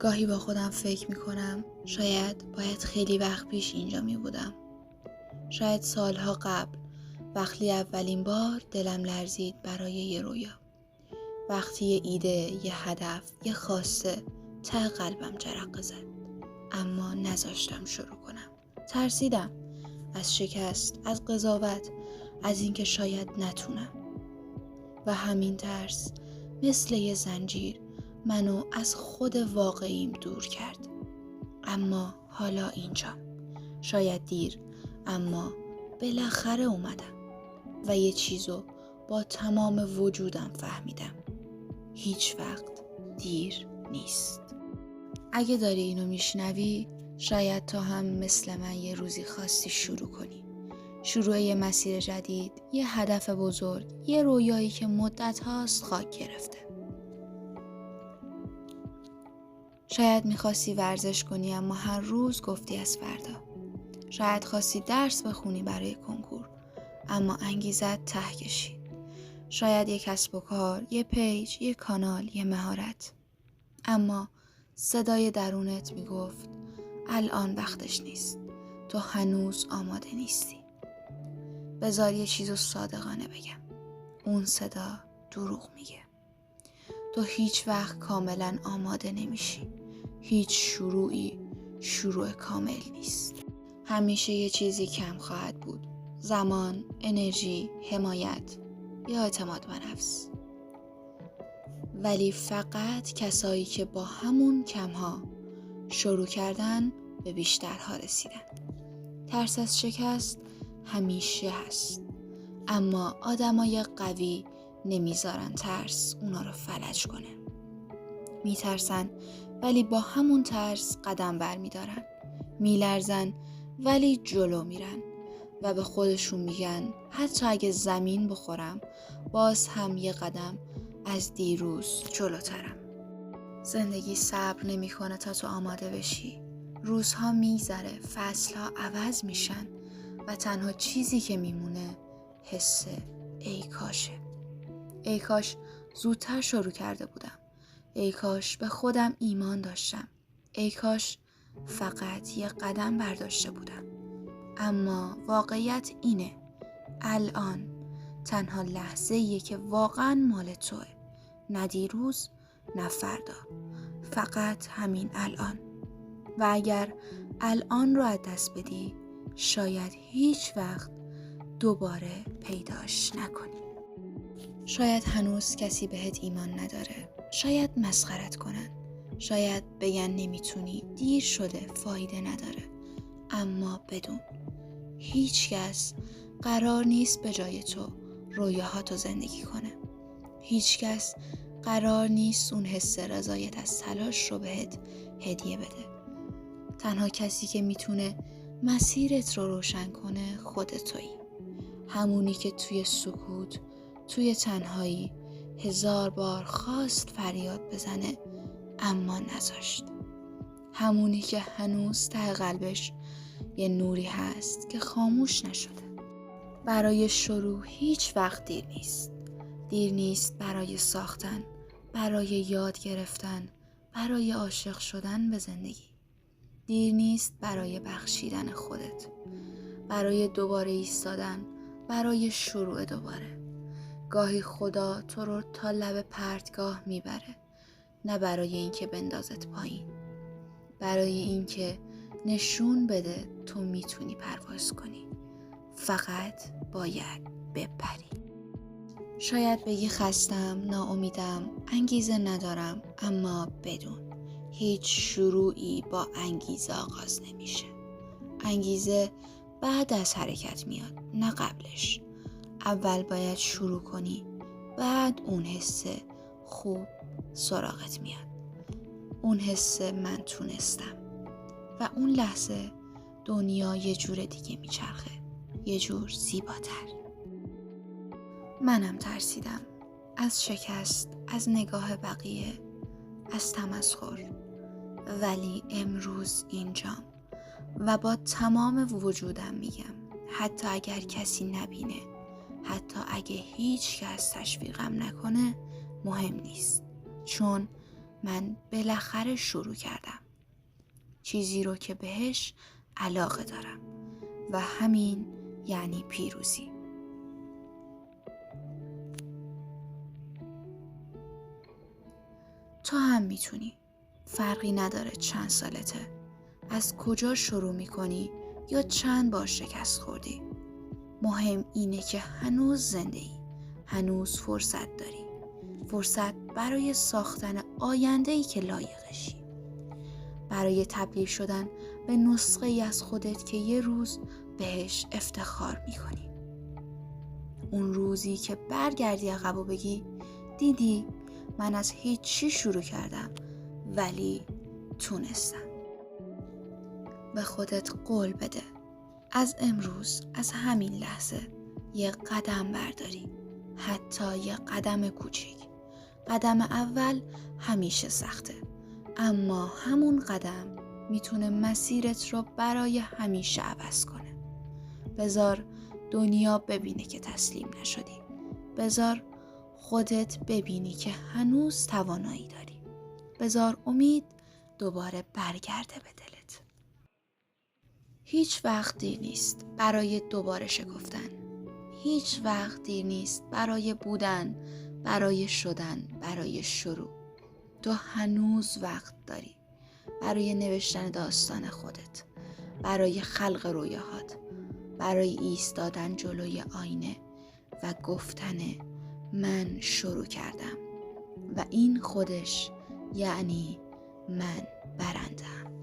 گاهی با خودم فکر میکنم شاید باید خیلی وقت پیش اینجا می بودم. شاید سالها قبل، وقتی اولین بار دلم لرزید برای یه رویا. وقتی یه ایده، یه هدف، یه خواسته ته قلبم جرقه زد. اما نذاشتم شروع کنم. ترسیدم از شکست، از قضاوت، از اینکه شاید نتونم. و همین ترس مثل یه زنجیر منو از خود واقعیم دور کرد. اما حالا اینجام. شاید دیر، اما بالاخره اومدم و یه چیزو با تمام وجودم فهمیدم. هیچ وقت دیر نیست. اگه داری اینو میشنوی، شاید تو هم مثل من یه روزی خواستی شروع کنی. شروع یه مسیر جدید، یه هدف بزرگ، یه رویایی که مدت هاست خاک گرفته. شاید میخواستی ورزش کنی اما هر روز گفتی از فردا. شاید خواستی درس بخونی برای کنکور اما انگیزت ته کشید. شاید یه کسب و کار، یه پیج، یه کانال، یه مهارت. اما صدای درونت میگفت الان وقتش نیست. تو هنوز آماده نیستی. بذار یه چیزو صادقانه بگم. اون صدا دروغ میگه. تو هیچ وقت کاملا آماده نمیشی. هیچ شروعی شروع کامل نیست. همیشه یه چیزی کم خواهد بود. زمان، انرژی، حمایت یا اعتماد به نفس. ولی فقط کسایی که با همون کمها شروع کردن به بیشترها رسیدن. ترس از شکست همیشه هست. اما آدمای قوی نمیذارن ترس اونا رو فلج کنه. میترسن ولی با همون ترس قدم برمیدارن. میلرزن ولی جلو میرن و به خودشون میگن حتی اگه زمین بخورم باز هم یه قدم از دیروز جلوترم. زندگی صبر نمیکنه تا تو آماده بشی. روزها میگذره، فصلها عوض میشن و تنها چیزی که میمونه حس ای کاشه. ای کاش زودتر شروع کرده بودم. ای کاش به خودم ایمان داشتم. ای کاش فقط یه قدم برداشته بودم. اما واقعیت اینه، الان تنها لحظه‌ایه که واقعا مال توه. نه دیروز، نه فردا. فقط همین الان. و اگر الان رو از دست بدی، شاید هیچ وقت دوباره پیداش نکنی. شاید هنوز کسی بهت ایمان نداره. شاید مسخرت کنن. شاید بگن نمیتونی، دیر شده، فایده نداره. اما بدون، هیچ کس قرار نیست به جای تو رویاهاتو زندگی کنه. هیچ کس قرار نیست اون حس رضایت از تلاش رو بهت هدیه بده. تنها کسی که میتونه مسیرت رو روشن کنه خودت تویی. همونی که توی سکوت، توی تنهایی 1000 بار خواست فریاد بزنه اما نذاشت. همونی که هنوز ته قلبش یه نوری هست که خاموش نشده. برای شروع هیچ وقت دیر نیست. دیر نیست برای ساختن، برای یاد گرفتن، برای عاشق شدن به زندگی. دیر نیست برای بخشیدن خودت، برای دوباره ایستادن، برای شروع دوباره. گاهی خدا تو رو تا لب پرتگاه میبره، نه برای اینکه بندازت پایین، برای اینکه نشون بده تو میتونی پرواز کنی. فقط باید بپری. شاید بگی خستم، ناامیدم، انگیزه ندارم، اما بدون، هیچ شروعی با انگیزه آغاز نمیشه. انگیزه بعد از حرکت میاد، نه قبلش. اول باید شروع کنی، بعد اون حس خوب سراغت میاد. اون حس من تونستم. و اون لحظه دنیا یه جور دیگه میچرخه، یه جور زیباتر. منم ترسیدم از شکست، از نگاه بقیه، از تمسخر. ولی امروز اینجام و با تمام وجودم میگم حتی اگر کسی نبینه، حتی اگه هیچ کس تشویقم نکنه، مهم نیست. چون من بالاخره شروع کردم. چیزی رو که بهش علاقه دارم و همین یعنی پیروزی. تو هم میتونی. فرقی نداره چند سالته، از کجا شروع میکنی یا چند بار شکست خوردی. مهم اینه که هنوز زنده ای، هنوز فرصت داری. فرصت برای ساختن آینده‌ای که لایقشی. برای تبدیل شدن به نسخه ای از خودت که یه روز بهش افتخار میکنی. اون روزی که برگردی عقب و بگی دیدی من از هیچی شروع کردم ولی تونستم. به خودت قول بده از امروز، از همین لحظه یه قدم برداری، حتی یه قدم کوچیک. قدم اول همیشه سخته، اما همون قدم میتونه مسیرت رو برای همیشه عوض کنه. بذار دنیا ببینه که تسلیم نشدی. بذار خودت ببینی که هنوز توانایی داری. بذار امید دوباره برگرده به دلت. هیچ وقت دیر نیست برای دوباره شکفتن. هیچ وقت دیر نیست برای بودن، برای شدن، برای شروع. تو هنوز وقت داری برای نوشتن داستان خودت، برای خلق رویاهات، برای ایستادن جلوی آینه و گفتن من شروع کردم و این خودش یعنی من برنده‌ام.